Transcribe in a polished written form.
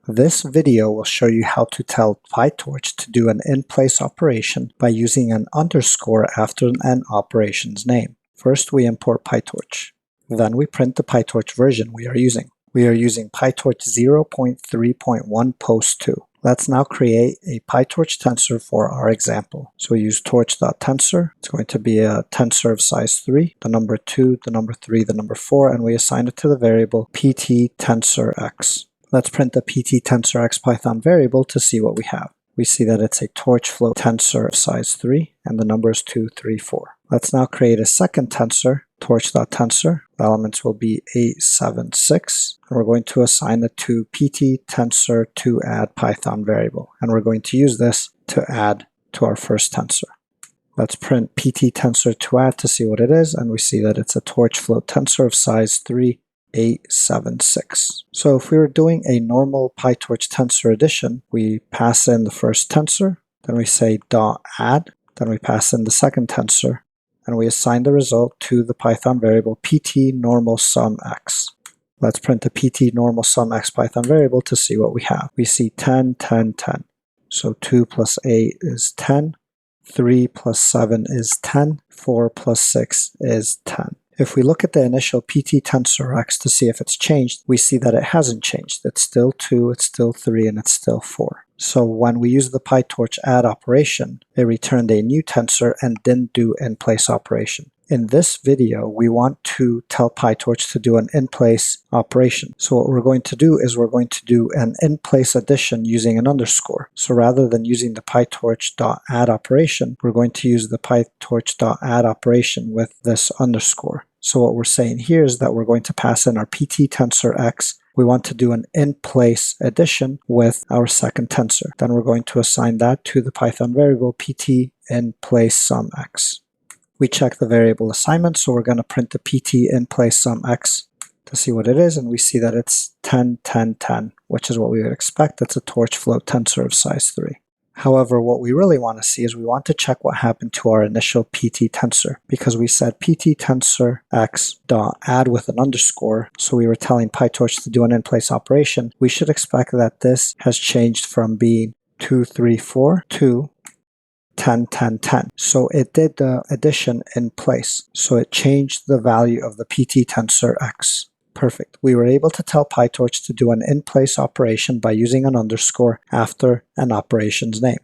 This video will show you how to tell PyTorch to do an in-place operation by using an underscore after an operation's name. First, we import PyTorch. Then we print the PyTorch version we are using. We are using PyTorch 0.3.1 post 2. Let's now create a PyTorch tensor for our example. So we use torch.tensor. It's going to be a tensor of size 3, the number 2, the number 3, the number 4, and we assign it to the variable pt_tensor_x. Let's print the pt_tensor_x Python variable to see what we have. We see that it's a torch float tensor of size 3, and the number is 2, 3, 4. Let's now create a second tensor, torch.tensor. The elements will be 8, 7, 6, and we're going to assign it to pt_tensor_to_add Python variable, and we're going to use this to add to our first tensor. Let's print pt_tensor_to_add to see what it is, and we see that it's a torch float tensor of size 3, 8, 7, 6. So if we were doing a normal PyTorch tensor addition, we pass in the first tensor, then we say .add, then we pass in the second tensor, and we assign the result to the Python variable pt_normal_sum_x. Let's print the pt_normal_sum_x Python variable to see what we have. We see 10, 10, 10. So 2 plus 8 is 10, 3 plus 7 is 10, 4 plus 6 is 10. If we look at the initial pt_tensor_x to see if it's changed, we see that it hasn't changed. It's still 2, it's still 3, and it's still 4. So when we use the PyTorch add operation, it returned a new tensor and didn't do in-place operation. In this video, we want to tell PyTorch to do an in-place operation. So what we're going to do is we're going to do an in-place addition using an underscore. So rather than using the PyTorch.add operation, we're going to use the PyTorch.add operation with this underscore. So what we're saying here is that we're going to pass in our pt_tensor_x. We want to do an in-place addition with our second tensor. Then we're going to assign that to the Python variable pt_in_place_sum_x. We check the variable assignment, so we're going to print the pt_in_place_sum_x to see what it is, and we see that it's 10, 10, 10, which is what we would expect. It's a torch float tensor of size 3. However, what we really want to see is we want to check what happened to our initial pt tensor, because we said pt_tensor_x.add with an underscore, so we were telling PyTorch to do an in-place operation. We should expect that this has changed from being 2, 3, 4 to 10, 10, 10. So it did the addition in place. So it changed the value of the pt_tensor_x. Perfect. We were able to tell PyTorch to do an in-place operation by using an underscore after an operation's name.